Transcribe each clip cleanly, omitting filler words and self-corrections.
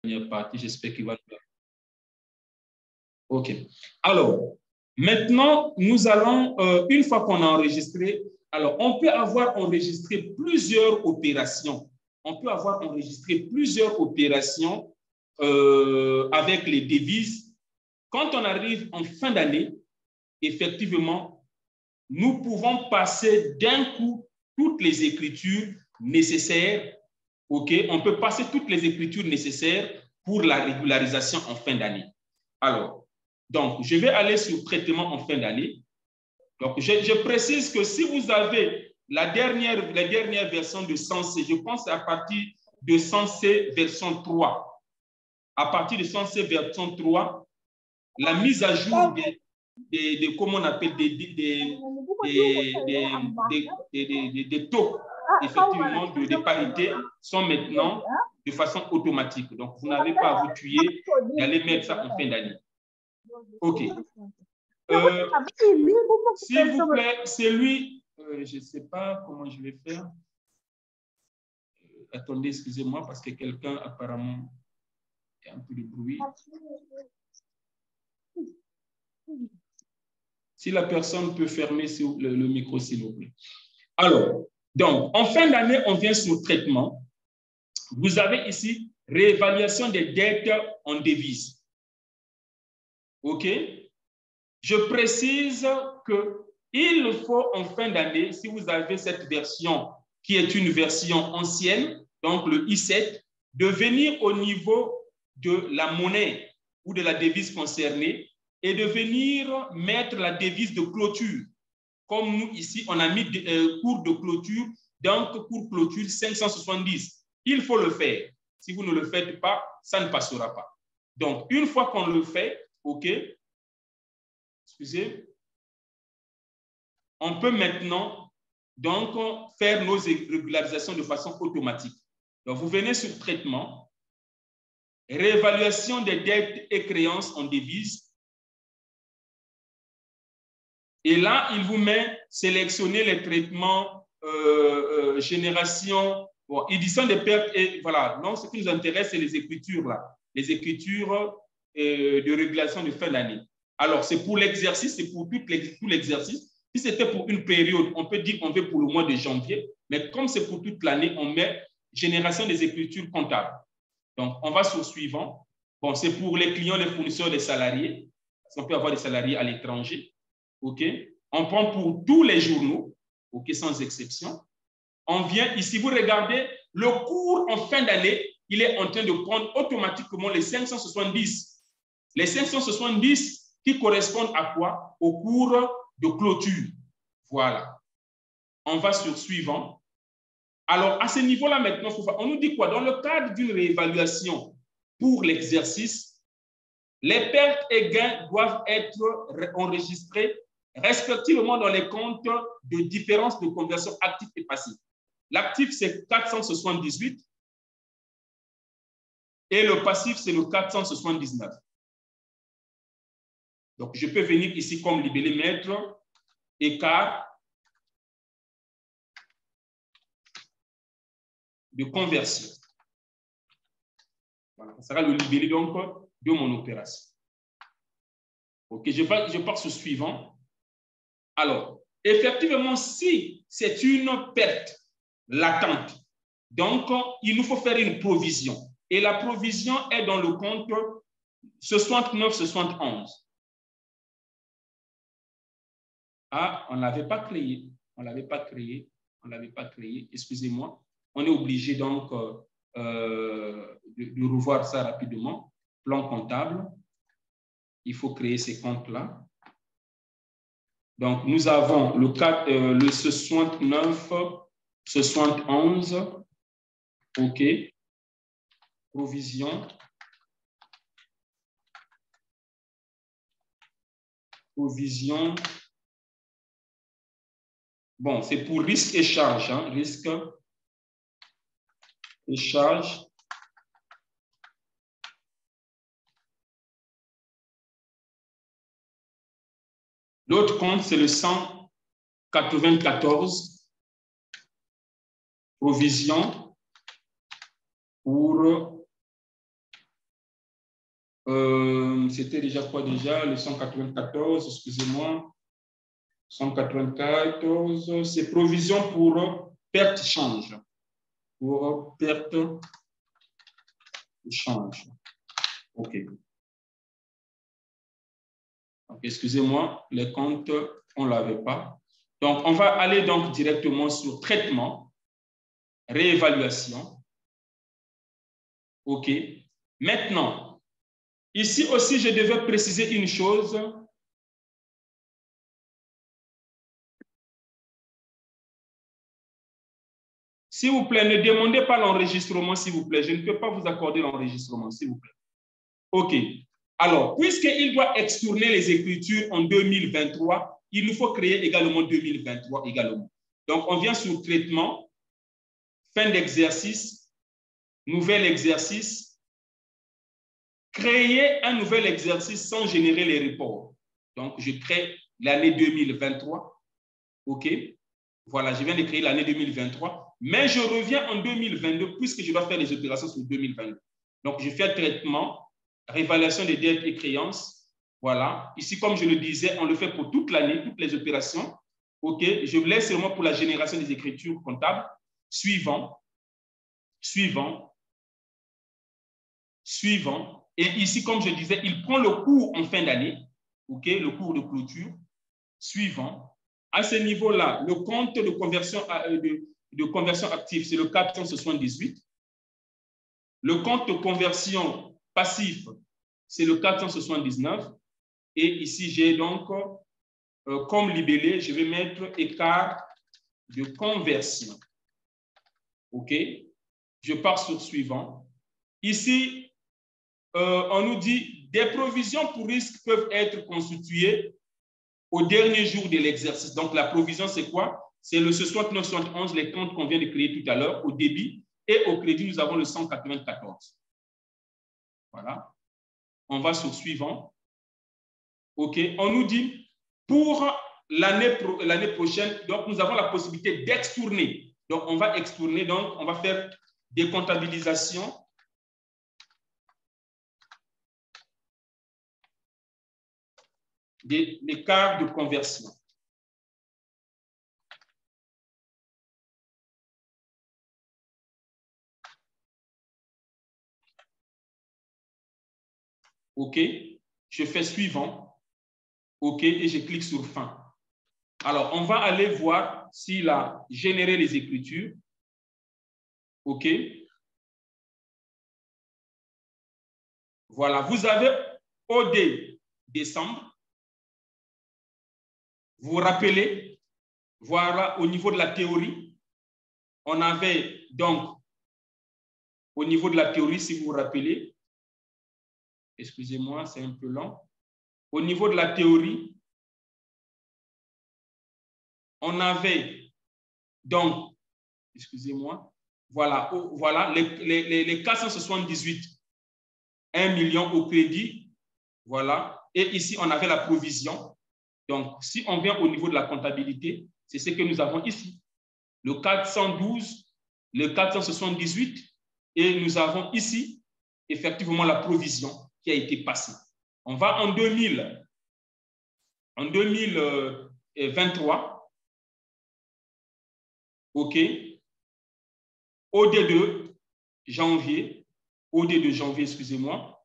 première partie. J'espère qu'il va le faire. OK. Alors, maintenant, nous allons, une fois qu'on a enregistré, alors, on peut avoir enregistré plusieurs opérations. On peut avoir enregistré plusieurs opérations avec les devises. Quand on arrive en fin d'année, effectivement, nous pouvons passer d'un coup toutes les écritures nécessaires. OK? On peut passer toutes les écritures nécessaires pour la régularisation en fin d'année. Alors, donc, je vais aller sur traitement en fin d'année. Donc, je précise que si vous avez la dernière version de Sensei, je pense à partir de Sensei version 3. À partir de Sensei version 3, la mise à jour des comment on appelle, des taux, effectivement, des parités sont maintenant de façon automatique. Donc, vous n'avez pas à vous tuer d'aller mettre ça en fin d'année. OK. S'il vous plaît, c'est lui. Je ne sais pas comment je vais faire. Attendez, excusez-moi, parce que quelqu'un apparemment a un peu de bruit. Si la personne peut fermer le micro, s'il vous plaît. Alors, donc, en fin d'année, on vient sur traitement. Vous avez ici réévaluation des dettes en devises. OK? Je précise qu'il faut en fin d'année, si vous avez cette version qui est une version ancienne, donc le I7, de venir au niveau de la monnaie ou de la devise concernée et de venir mettre la devise de clôture. Comme nous, ici, on a mis cours de clôture, donc cours clôture 570. Il faut le faire. Si vous ne le faites pas, ça ne passera pas. Donc, une fois qu'on le fait, OK, excusez, on peut maintenant donc faire nos régularisations de façon automatique. Donc, vous venez sur traitement, réévaluation des dettes et créances en devises. Et là, il vous met sélectionner les traitements, génération, bon, édition des pertes et voilà. Non, ce qui nous intéresse, c'est les écritures là, les écritures de régulation de fin d'année. Alors, c'est pour l'exercice, c'est pour tout l'exercice. Si c'était pour une période, on peut dire qu'on veut pour le mois de janvier, mais comme c'est pour toute l'année, on met génération des écritures comptables. Donc, on va sur suivant. Bon, c'est pour les clients, les fournisseurs, les salariés. On peut avoir des salariés à l'étranger. OK? On prend pour tous les journaux, OK, sans exception. On vient ici, vous regardez, le cours en fin d'année, il est en train de prendre automatiquement les 570. Les 570 qui correspondent à quoi? Au cours de clôture. Voilà. On va sur suivant. Alors, à ce niveau-là, maintenant, on nous dit quoi? Dans le cadre d'une réévaluation pour l'exercice, les pertes et gains doivent être enregistrés respectivement dans les comptes de différence de conversion active et passive. L'actif, c'est 478 et le passif, c'est le 479. Donc, je peux venir ici comme libellé mettre écart de conversion. Voilà, ça sera le libellé donc de mon opération. OK, je pars sur suivant. Alors, effectivement, si c'est une perte latente, donc il nous faut faire une provision. Et la provision est dans le compte 69-71. Ah, on ne l'avait pas créé. On ne l'avait pas créé. On ne l'avait pas créé. Excusez-moi. On est obligé donc de revoir ça rapidement. Plan comptable. Il faut créer ces comptes-là. Donc, nous avons le 69, 71. OK. Provision. Provision. Bon, c'est pour risque et charge. Hein? Risque et charge. L'autre compte, c'est le 194. Provision pour C'était déjà quoi déjà? Le 194, excusez-moi. 194, c'est provision pour perte change. Pour perte change. OK. Excusez-moi, les comptes, on ne l'avait pas. Donc, on va aller donc directement sur traitement, réévaluation. OK. Maintenant, ici aussi, je devais préciser une chose. S'il vous plaît, ne demandez pas l'enregistrement, s'il vous plaît. Je ne peux pas vous accorder l'enregistrement, s'il vous plaît. OK. Alors, puisqu'il doit extourner les écritures en 2023, il nous faut créer également 2023 également. Donc, on vient sur traitement, fin d'exercice, nouvel exercice, créer un nouvel exercice sans générer les reports. Donc, je crée l'année 2023. OK. Voilà, je viens de créer l'année 2023, mais je reviens en 2022 puisque je dois faire les opérations sur 2022. Donc, je fais traitement, réévaluation des dettes et créances. Voilà. Ici, comme je le disais, on le fait pour toute l'année, toutes les opérations. OK. Je vous laisse seulement pour la génération des écritures comptables. Suivant. Suivant. Suivant. Et ici, comme je disais, il prend le cours en fin d'année. OK. Le cours de clôture. Suivant. À ce niveau-là, le compte de conversion active, c'est le 478. Le compte de conversion passif, c'est le 479. Et ici, j'ai donc, comme libellé, je vais mettre écart de conversion. OK? Je pars sur suivant. Ici, on nous dit des provisions pour risque peuvent être constituées au dernier jour de l'exercice. Donc, la provision, c'est quoi? C'est le 69-71, les comptes qu'on vient de créer tout à l'heure, au débit. Et au crédit, nous avons le 194. Voilà. On va sur suivant. OK. On nous dit, pour l'année prochaine, donc nous avons la possibilité d'extourner. Donc, on va extourner, donc on va faire des comptabilisations. Des écarts de conversion. OK. Je fais suivant. OK. Et je clique sur fin. Alors, on va aller voir s'il a généré les écritures. OK. Voilà. Vous avez OD décembre. Vous vous rappelez, voilà, au niveau de la théorie, on avait donc, au niveau de la théorie, si vous vous rappelez, excusez-moi, c'est un peu long. Au niveau de la théorie, on avait donc, excusez-moi, voilà, voilà les 478, 1 million au crédit, voilà, et ici, on avait la provision. Donc, si on vient au niveau de la comptabilité, c'est ce que nous avons ici. Le 412, le 478, et nous avons ici, effectivement, la provision qui a été passée. On va en 2023. OK. OD de janvier, excusez-moi.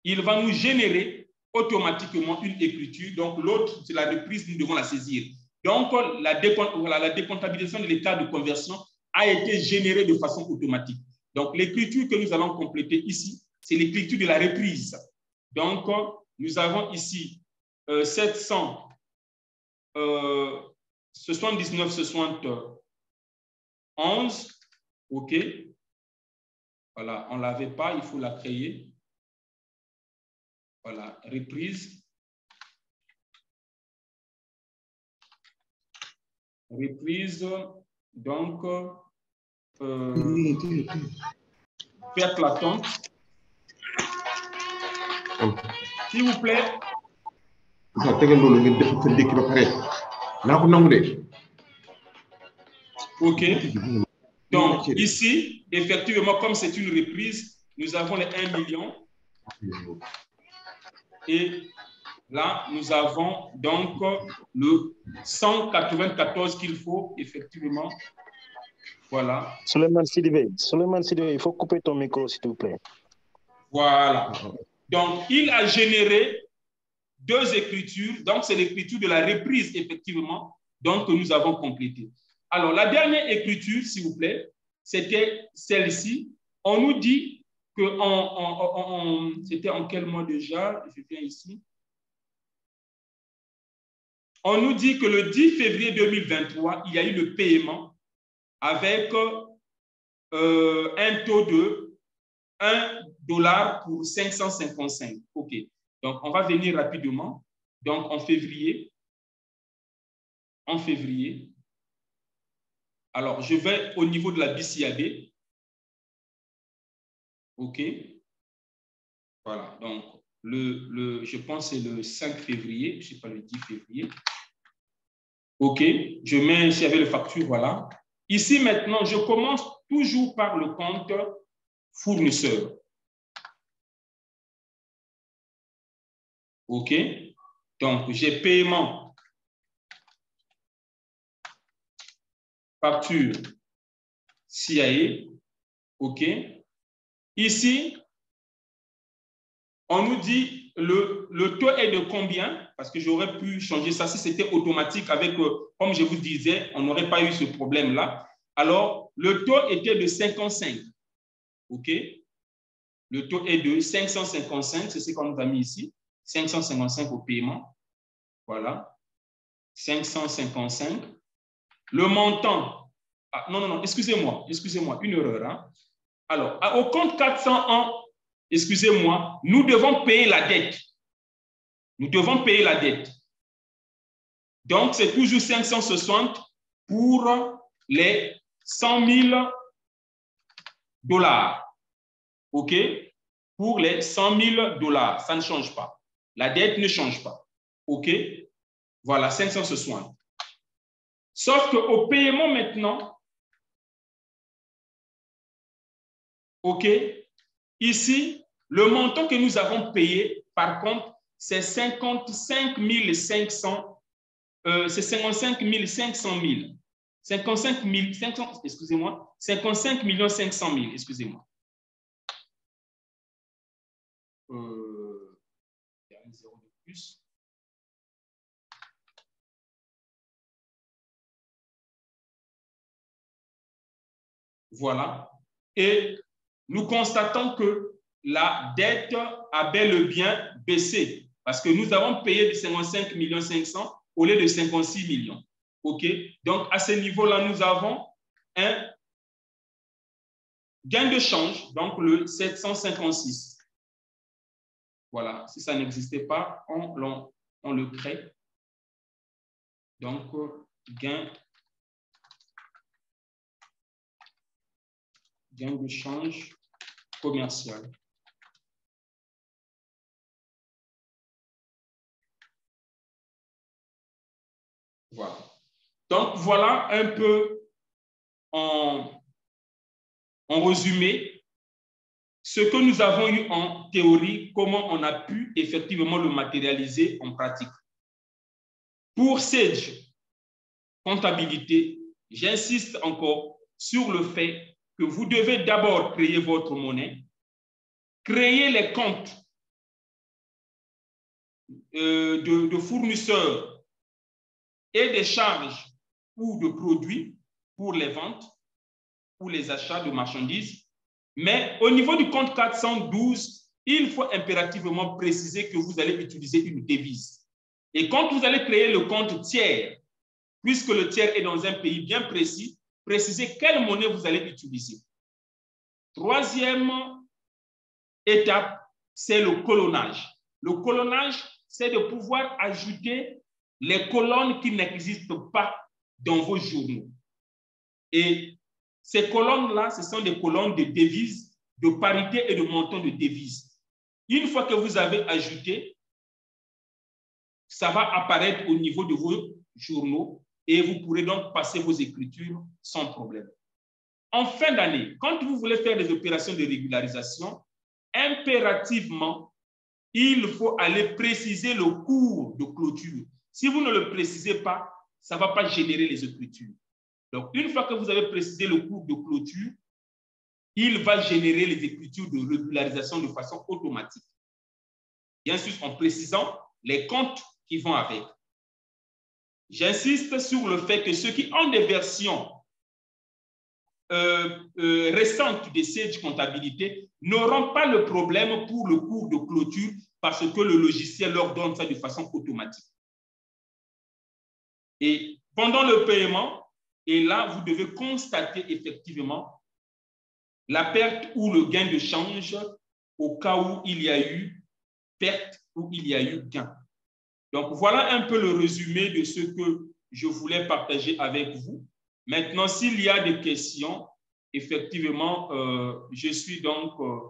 Il va nous générer automatiquement une écriture. Donc, l'autre, c'est la reprise, nous devons la saisir. Donc, la décomptabilisation de l'état de conversion a été générée de façon automatique. Donc, l'écriture que nous allons compléter ici, c'est l'écriture de la reprise. Donc, nous avons ici 779,71. OK. Voilà, on ne l'avait pas, il faut la créer. Voilà, reprise. Reprise, donc, faites l'attente. S'il vous plaît. OK. Donc, ici, effectivement, comme c'est une reprise, nous avons les 1 million. Et là, nous avons donc le 194 qu'il faut, effectivement. Voilà. Suleiman Sidibé, il faut couper ton micro, s'il te plaît. Voilà. Donc, il a généré 2 écritures. Donc, c'est l'écriture de la reprise, effectivement, donc, que nous avons complétée. Alors, la dernière écriture, s'il vous plaît, c'était celle-ci. On nous dit que c'était en quel mois déjà? Je viens ici. On nous dit que le 10 février 2023, il y a eu le paiement avec un taux de $1 pour 555. OK. Donc, on va venir rapidement. Donc, en février. Alors, je vais au niveau de la BCAD. OK. Voilà. Donc, je pense que c'est le 5 février. Je ne sais pas, le 10 février. OK. Je mets, s'il y avait le facture, voilà. Ici, maintenant, je commence toujours par le compte fournisseur. OK. Donc, j'ai paiement, facture, CIA. OK. Ici, on nous dit le taux est de combien? Parce que j'aurais pu changer ça si c'était automatique avec, comme je vous disais, on n'aurait pas eu ce problème-là. Alors, le taux était de 55. OK? Le taux est de 555, c'est ce qu'on nous a mis ici. 555 au paiement. Voilà. 555. Le montant. Ah, non, excusez-moi, une erreur. Hein? Alors, au compte 401, excusez-moi, nous devons payer la dette. Donc, c'est toujours 560 pour les 100 000 $. OK? Pour les 100 000 $. Ça ne change pas. La dette ne change pas. OK? Voilà, 560. Sauf qu'au paiement maintenant, OK? Ici, le montant que nous avons payé, par contre, c'est 55 500 c'est 55 500 000. 55 500, excusez-moi, 55 500 000, excusez-moi. Il y a un zéro de plus. Voilà. Et nous constatons que la dette a bel et bien baissé parce que nous avons payé de 55 500 au lieu de 56 millions. OK? Donc, à ce niveau-là, nous avons un gain de change, donc le 756. Voilà. Si ça n'existait pas, on le crée. Donc, gain de change commercial. Voilà. Donc, voilà un peu en résumé ce que nous avons eu en théorie, comment on a pu effectivement le matérialiser en pratique. Pour Sage Comptabilité, j'insiste encore sur le fait que vous devez d'abord créer votre monnaie, créer les comptes de fournisseurs et des charges ou de produits pour les ventes ou les achats de marchandises. Mais au niveau du compte 412, il faut impérativement préciser que vous allez utiliser une devise. Et quand vous allez créer le compte tiers, puisque le tiers est dans un pays bien précis, précisez quelle monnaie vous allez utiliser. Troisième étape, c'est le colonnage. Le colonnage, c'est de pouvoir ajouter les colonnes qui n'existent pas dans vos journaux. Et ces colonnes-là, ce sont des colonnes de devises, de parité et de montant de devises. Une fois que vous avez ajouté, ça va apparaître au niveau de vos journaux et vous pourrez donc passer vos écritures sans problème. En fin d'année, quand vous voulez faire des opérations de régularisation, impérativement, il faut aller préciser le cours de clôture. Si vous ne le précisez pas, ça ne va pas générer les écritures. Donc, une fois que vous avez précisé le cours de clôture, il va générer les écritures de régularisation de façon automatique. Bien sûr, en précisant les comptes qui vont avec. J'insiste sur le fait que ceux qui ont des versions récentes de Sage Comptabilité n'auront pas le problème pour le cours de clôture parce que le logiciel leur donne ça de façon automatique. Et pendant le paiement, et là, vous devez constater effectivement la perte ou le gain de change au cas où il y a eu perte ou il y a eu gain. Donc, voilà un peu le résumé de ce que je voulais partager avec vous. Maintenant, s'il y a des questions, effectivement, je suis donc